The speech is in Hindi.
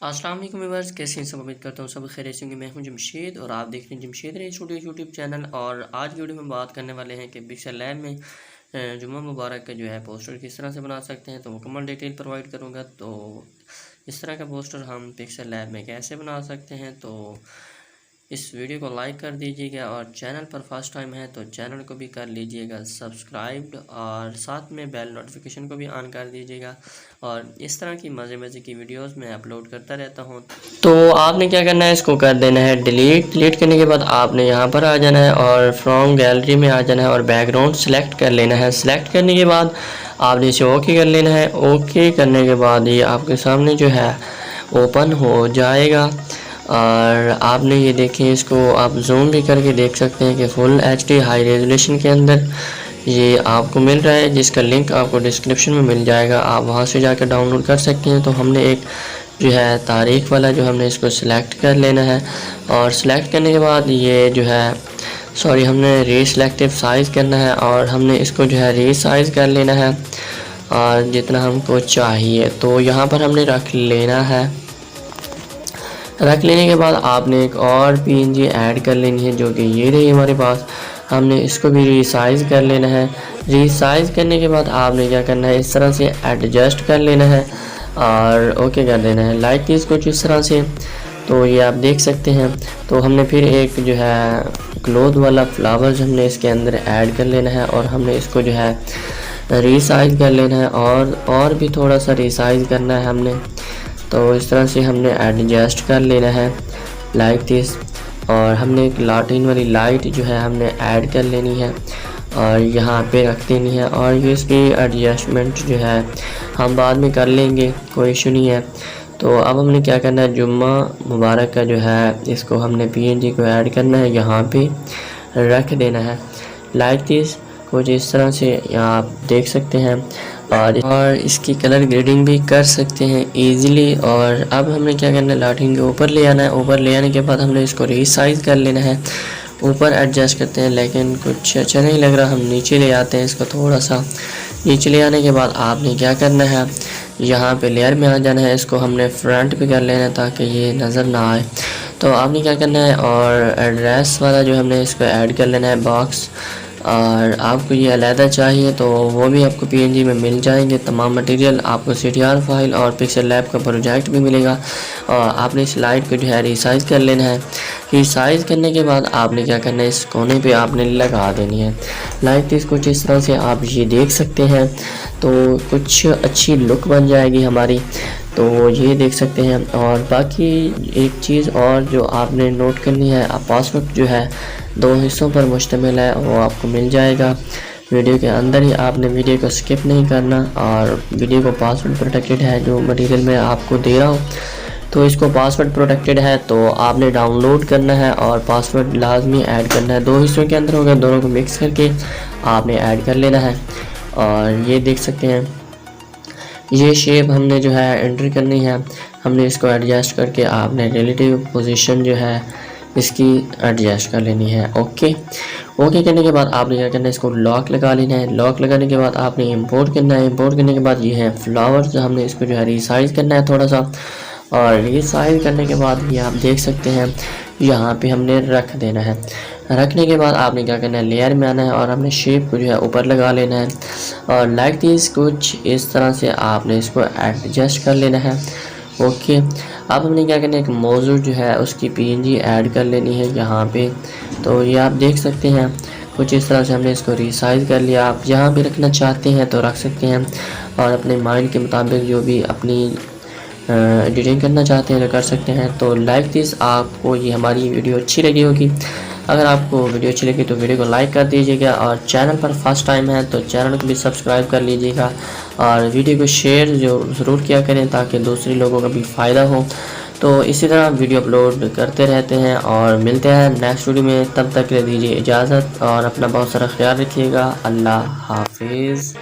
अस्सलाम वालेकुम व्यूअर्स, कैसे हैं सब। उम्मीद करता हूँ सब खैरियत से होंगे। मैं हूं जमशेद और आप देख रहे हैं जमशेद रईस यूट्यूब चैनल। और आज की वीडियो में बात करने वाले हैं कि पिक्सल लैब में जुम्मा मुबारक का जो है पोस्टर किस तरह से बना सकते हैं। तो मुकम्मल डिटेल प्रोवाइड करूँगा। तो इस तरह का पोस्टर हम पिक्सल लैब में कैसे बना सकते हैं, तो इस वीडियो को लाइक कर दीजिएगा और चैनल पर फर्स्ट टाइम है तो चैनल को भी कर लीजिएगा सब्सक्राइब और साथ में बेल नोटिफिकेशन को भी ऑन कर दीजिएगा। और इस तरह की मज़े की वीडियोस मैं अपलोड करता रहता हूं। तो आपने क्या करना है, इसको कर देना है डिलीट करने के बाद आपने यहां पर आ जाना है और फ्रॉम गैलरी में आ जाना है और बैकग्राउंड सेलेक्ट कर लेना है। सेलेक्ट करने के बाद आपने इसे ओके कर लेना है। ओके करने के बाद ये आपके सामने जो है ओपन हो जाएगा और आपने ये देखें, इसको आप जूम भी करके देख सकते हैं कि फुल HD हाई रेजोल्यूशन के अंदर ये आपको मिल रहा है, जिसका लिंक आपको डिस्क्रिप्शन में मिल जाएगा। आप वहां से जाकर डाउनलोड कर सकते हैं। तो हमने एक जो है तारीख वाला जो हमने इसको सिलेक्ट कर लेना है और सिलेक्ट करने के बाद ये जो है हमने रीसेलेक्टिव साइज़ करना है और हमने इसको जो है रीसाइज़ कर लेना है और जितना हमको चाहिए तो यहाँ पर हमने रख लेना है। रख लेने के बाद आपने एक और PNG ऐड कर लेनी है जो कि ये रही हमारे पास। हमने इसको भी रीसाइज़ कर लेना है। रीसाइज़ करने के बाद आपने क्या करना है, इस तरह से एडजस्ट कर लेना है और ओके कर देना है लाइक इस कुछ इस तरह से। तो ये आप देख सकते हैं। तो हमने फिर एक जो है क्लोथ वाला फ्लावर्स हमने इसके अंदर ऐड कर लेना है और हमने इसको जो है रीसाइज़ कर लेना है और भी थोड़ा सा रीसाइज़ करना है हमने। तो इस तरह से हमने एडजस्ट कर लेना है लाइक दिस। और हमने एक लाटिन वाली लाइट जो है हमने ऐड कर लेनी है और यहाँ पे रख देनी है और ये इसकी एडजस्टमेंट जो है हम बाद में कर लेंगे, कोई इशू नहीं है। तो अब हमने क्या करना है, जुम्मा मुबारक का जो है इसको हमने PNG को ऐड करना है, यहाँ पे रख देना है लाइक दिस कुछ इस तरह से। यहाँ आप देख सकते हैं और इसकी कलर ग्रेडिंग भी कर सकते हैं इजीली। और अब हमने क्या करना है, लाटिन के ऊपर ले आना है। ऊपर ले आने के बाद हमने इसको रीसाइज़ कर लेना है। ऊपर एडजस्ट करते हैं लेकिन कुछ अच्छा नहीं लग रहा, हम नीचे ले आते हैं इसको थोड़ा सा। नीचे ले आने के बाद आपने क्या करना है, यहाँ पे लेयर में आ जाना है। इसको हमने फ्रंट पे कर लेना है ताकि ये नज़र ना आए। तो आपने क्या करना है, और एड्रेस वाला जो हमने इसको ऐड कर लेना है बॉक्स। और आपको ये अलहदा चाहिए तो वो भी आपको PNG में मिल जाएंगे। तमाम मटेरियल आपको CTR फाइल और पिक्सल लैब का प्रोजेक्ट भी मिलेगा। और आपने इस लाइट को जो है रीसाइज़ कर लेना है। रीसाइज़ करने के बाद आपने क्या करना है, इस कोने पे आपने लगा देनी है लाइट इस कुछ इस तरह से। आप ये देख सकते हैं तो कुछ अच्छी लुक बन जाएगी हमारी, तो ये देख सकते हैं। और बाकी एक चीज़ और जो आपने नोट करनी है, पासवर्ड जो है 2 हिस्सों पर मुश्तमिल है, वो आपको मिल जाएगा वीडियो के अंदर ही। आपने वीडियो को स्किप नहीं करना और वीडियो को पासवर्ड प्रोटेक्टेड है जो मटेरियल मैं आपको दे रहा हूँ, तो इसको पासवर्ड प्रोटेक्टेड है तो आपने डाउनलोड करना है और पासवर्ड लाजमी ऐड करना है। 2 हिस्सों के अंदर होगा, दोनों को मिक्स करके आपने ऐड कर लेना है। और ये देख सकते हैं ये शेप हमने जो है एंटर करनी है। हमने इसको एडजस्ट करके आपने रिलेटिव पोजीशन जो है इसकी एडजस्ट कर लेनी है। ओके करने के बाद आपने क्या करना है, इसको लॉक लगा लेना है। लॉक लगाने के बाद आपने इंपोर्ट करना है। इंपोर्ट करने के बाद ये है फ्लावर्स, हमने इसको जो है रीसाइज़ करना है थोड़ा सा। और रीसाइज़ करने के बाद ये आप देख सकते हैं यहाँ पे हमने रख देना है। रखने के बाद आपने क्या करना है, लेयर में आना है और हमने शेप को जो है ऊपर लगा लेना है और लाइक दिस कुछ इस तरह से आपने इसको एडजस्ट कर लेना है। ओके अब हमने क्या करना है, एक मौजूद जो है उसकी PNG ऐड कर लेनी है यहाँ पे। तो ये आप देख सकते हैं कुछ इस तरह से हमने इसको रीसाइज़ कर लिया। आप जहाँ भी रखना चाहते हैं तो रख सकते हैं और अपने माइंड के मुताबिक जो भी अपनी एडिटिंग करना चाहते हैं तो कर सकते हैं। तो लाइक दिस आपको ये हमारी वीडियो अच्छी लगी होगी। अगर आपको वीडियो अच्छी लगी तो वीडियो को लाइक कर दीजिएगा और चैनल पर फर्स्ट टाइम है तो चैनल को भी सब्सक्राइब कर लीजिएगा और वीडियो को शेयर ज़रूर किया करें ताकि दूसरे लोगों का भी फ़ायदा हो। तो इसी तरह वीडियो अपलोड करते रहते हैं और मिलते हैं नेक्स्ट वीडियो में। तब तक के लिए दीजिए इजाज़त और अपना बहुत सारा ख्याल रखिएगा। अल्लाह हाफिज़।